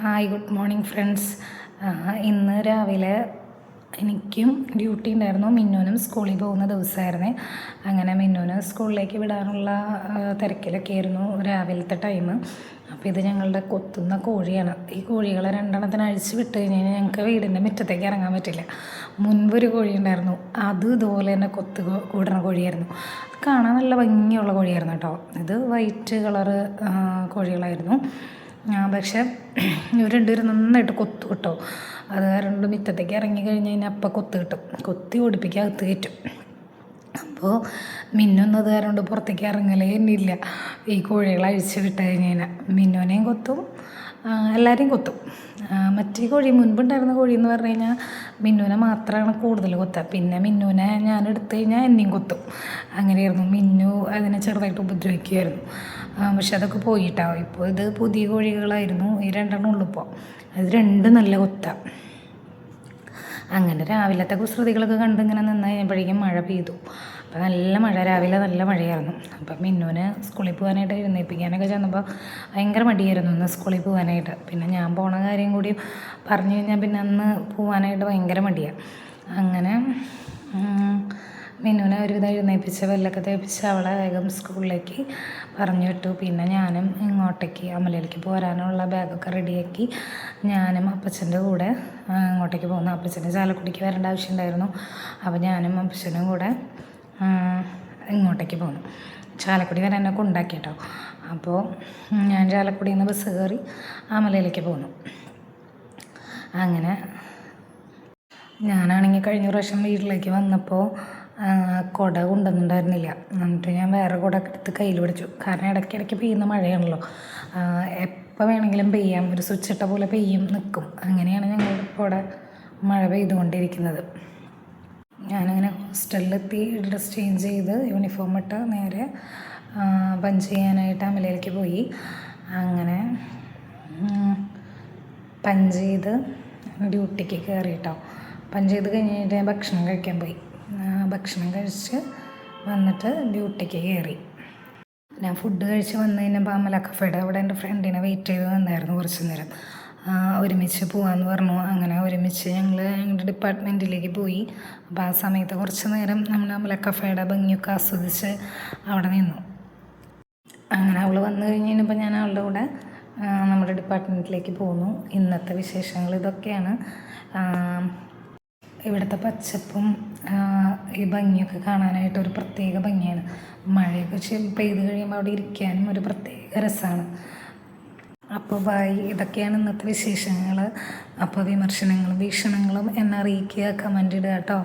Hi, good morning friends. ഇന്ന് രാവിലെ എനിക്കും ഡ്യൂട്ടി ഉണ്ടായിരുന്നു. മിന്നുവിനും സ്കൂളിൽ പോകുന്ന ദിവസമായിരുന്നേ. അങ്ങനെ മിന്നുവിന് സ്കൂളിലേക്ക് വിടാനുള്ള തിരക്കിലൊക്കെ ആയിരുന്നു രാവിലത്തെ ടൈം. അപ്പോൾ ഇത് ഞങ്ങളുടെ കൊത്തുന്ന കോഴിയാണ്. ഈ കോഴികളെ രണ്ടെണ്ണത്തിന് അഴിച്ച് വിട്ട് കഴിഞ്ഞാൽ ഞങ്ങൾക്ക് വീടിൻ്റെ മുറ്റത്തേക്ക് ഇറങ്ങാൻ പറ്റില്ല. മുൻപൊരു കോഴി ഉണ്ടായിരുന്നു, അത് ഇതുപോലെ തന്നെ കൂടുന്ന കോഴിയായിരുന്നു. കാണാൻ നല്ല ഭംഗിയുള്ള കോഴിയായിരുന്നു കേട്ടോ. ഇത് വൈറ്റ് കളറ് കോഴികളായിരുന്നു. പക്ഷെ ഇവർ രണ്ടുപേരും നന്നായിട്ട് കൊത്തു കിട്ടോ. അത് കാരണം മുറ്റത്തേക്ക് ഇറങ്ങി കഴിഞ്ഞ് കഴിഞ്ഞാൽ അപ്പം കൊത്ത് കിട്ടും. കൊത്തി ഓടിപ്പിക്കുക, അകത്ത് കയറ്റും. അപ്പോൾ മിന്നൊന്നും അത് കാരണം പുറത്തേക്ക് ഇറങ്ങലേ ഇല്ല. ഈ കോഴികളെ അഴിച്ച് വിട്ട് കഴിഞ്ഞ് കഴിഞ്ഞാൽ മിന്നുവിനെയും കൊത്തും, എല്ലാവരെയും കൊത്തും. മറ്റേ കോഴി, മുൻപുണ്ടായിരുന്ന കോഴി എന്ന് പറഞ്ഞു കഴിഞ്ഞാൽ മിന്നുവിനെ മാത്രമാണ് കൂടുതൽ കൊത്തുക. പിന്നെ മിന്നുവിനെ ഞാൻ എടുത്തു കഴിഞ്ഞാൽ എന്നെയും കൊത്തും. അങ്ങനെയായിരുന്നു. മിന്നു അതിനെ ചെറുതായിട്ട് ഉപദ്രവിക്കുമായിരുന്നു. പക്ഷെ അതൊക്കെ പോയിട്ടാവും. ഇപ്പോൾ ഇത് പുതിയ കോഴികളായിരുന്നു. ഈ രണ്ടെണ്ണം ഉള്ളു. ഇപ്പോൾ അത് രണ്ടും നല്ല കൊത്താം. അങ്ങനെ രാവിലത്തെ കുസൃതികളൊക്കെ കണ്ട് ഇങ്ങനെ നിന്ന് കഴിഞ്ഞപ്പോഴേക്കും മഴ പെയ്തു. അപ്പോൾ നല്ല മഴ, രാവിലെ നല്ല മഴയായിരുന്നു. അപ്പം മിന്നുവിന് സ്കൂളിൽ പോകാനായിട്ട് എഴുന്നേൽപ്പിക്കാനൊക്കെ ചെന്നപ്പോൾ ഭയങ്കര മടിയായിരുന്നു ഇന്ന് സ്കൂളിൽ പോകാനായിട്ട്. പിന്നെ ഞാൻ പോണ കാര്യം കൂടി പറഞ്ഞു കഴിഞ്ഞാൽ പിന്നെ അന്ന് പോകാനായിട്ട് ഭയങ്കര മടിയാണ്. അങ്ങനെ മിന്നുവിനെ ഒരുവിധം എഴുന്നേൽപ്പിച്ച് വെല്ലൊക്കെ തേപ്പിച്ച് അവളെ വേഗം സ്കൂളിലേക്ക് പറഞ്ഞു വിട്ടു. പിന്നെ ഞാനും ഇങ്ങോട്ടേക്ക് അമലയിലേക്ക് പോരാനുള്ള ബാഗൊക്കെ റെഡിയാക്കി ഞാനും അപ്പച്ചൻ്റെ കൂടെ ഇങ്ങോട്ടേക്ക് പോകുന്നു. അപ്പച്ചൻ്റെ ചാലക്കുടിക്ക് വരേണ്ട ആവശ്യമുണ്ടായിരുന്നു. അപ്പോൾ ഞാനും അപ്പച്ചനും കൂടെ ഇങ്ങോട്ടേക്ക് പോകുന്നു. ചാലക്കുടി വരെ എന്നെ കൊണ്ടാക്കി കേട്ടോ. അപ്പോൾ ഞാൻ ചാലക്കുടിയിൽ നിന്ന് ബസ് കയറി അമലയിലേക്ക് പോകുന്നു. അങ്ങനെ ഞാനാണെങ്കിൽ കഴിഞ്ഞ പ്രാവശ്യം വീട്ടിലേക്ക് വന്നപ്പോൾ കുട കൊണ്ടുവന്നിട്ടുണ്ടായിരുന്നില്ല. എന്നിട്ട് ഞാൻ വേറെ കുട എടുത്ത് കയ്യിൽ പിടിച്ചു. കാരണം ഇടയ്ക്കിടയ്ക്ക് പെയ്യുന്ന മഴയാണല്ലോ, എപ്പോൾ വേണമെങ്കിലും പെയ്യാം, ഒരു സ്വിച്ച് ഇട്ട പോലെ പെയ്യും, നിൽക്കും. അങ്ങനെയാണ് ഞങ്ങളുടെ ഇപ്പോൾ ഇവിടെ മഴ പെയ്തുകൊണ്ടിരിക്കുന്നത്. ഞാനങ്ങനെ ഹോസ്റ്റലിലെത്തി ഡ്രസ് ചേഞ്ച് ചെയ്ത് യൂണിഫോം ഇട്ട് നേരെ പഞ്ച് ചെയ്യാനായിട്ട് അമലയിലേക്ക് പോയി. അങ്ങനെ പഞ്ച് ചെയ്ത് ഡ്യൂട്ടിക്ക് കയറിയിട്ടോ. പഞ്ച് ചെയ്ത് കഴിഞ്ഞിട്ട് ഭക്ഷണം കഴിക്കാൻ പോയി. ഭക്ഷണം കഴിച്ച് വന്നിട്ട് ഡ്യൂട്ടിക്ക് കയറി. ഞാൻ ഫുഡ് കഴിച്ച് വന്നു കഴിഞ്ഞപ്പോൾ അമല കഫേയുടെ അവിടെ എൻ്റെ ഫ്രണ്ടിനെ വെയിറ്റ് ചെയ്ത് നിന്നായിരുന്നു കുറച്ച് നേരം. ഒരുമിച്ച് പോകാമെന്ന് പറഞ്ഞു. അങ്ങനെ ഒരുമിച്ച് ഞങ്ങളുടെ ഡിപ്പാർട്ട്മെൻറ്റിലേക്ക് പോയി. അപ്പോൾ ആ സമയത്ത് കുറച്ച് നേരം നമ്മൾ അമല കഫേയുടെ ഭംഗിയൊക്കെ ആസ്വദിച്ച് അവിടെ നിന്നു. അങ്ങനെ അവൾ വന്നു കഴിഞ്ഞ് കഴിഞ്ഞപ്പോൾ ഞാൻ അവളുടെ കൂടെ നമ്മുടെ ഡിപ്പാർട്ട്മെൻറ്റിലേക്ക് പോന്നു. ഇന്നത്തെ വിശേഷങ്ങൾ ഇതൊക്കെയാണ്. ഇവിടുത്തെ പച്ചപ്പും ഈ ഭംഗിയൊക്കെ കാണാനായിട്ട് ഒരു പ്രത്യേക ഭംഗിയാണ്. മഴയൊക്കെ പെയ്ത് കഴിയുമ്പോൾ അവിടെ ഇരിക്കാനും ഒരു പ്രത്യേക രസമാണ്. അപ്പോൾ ഇതൊക്കെയാണ് ഇന്നത്തെ വിശേഷങ്ങൾ. അപ്പോൾ വിമർശനങ്ങളും വീക്ഷണങ്ങളും എന്നെ അറിയിക്കുക, കമൻ്റ് ഇടുക കേട്ടോ.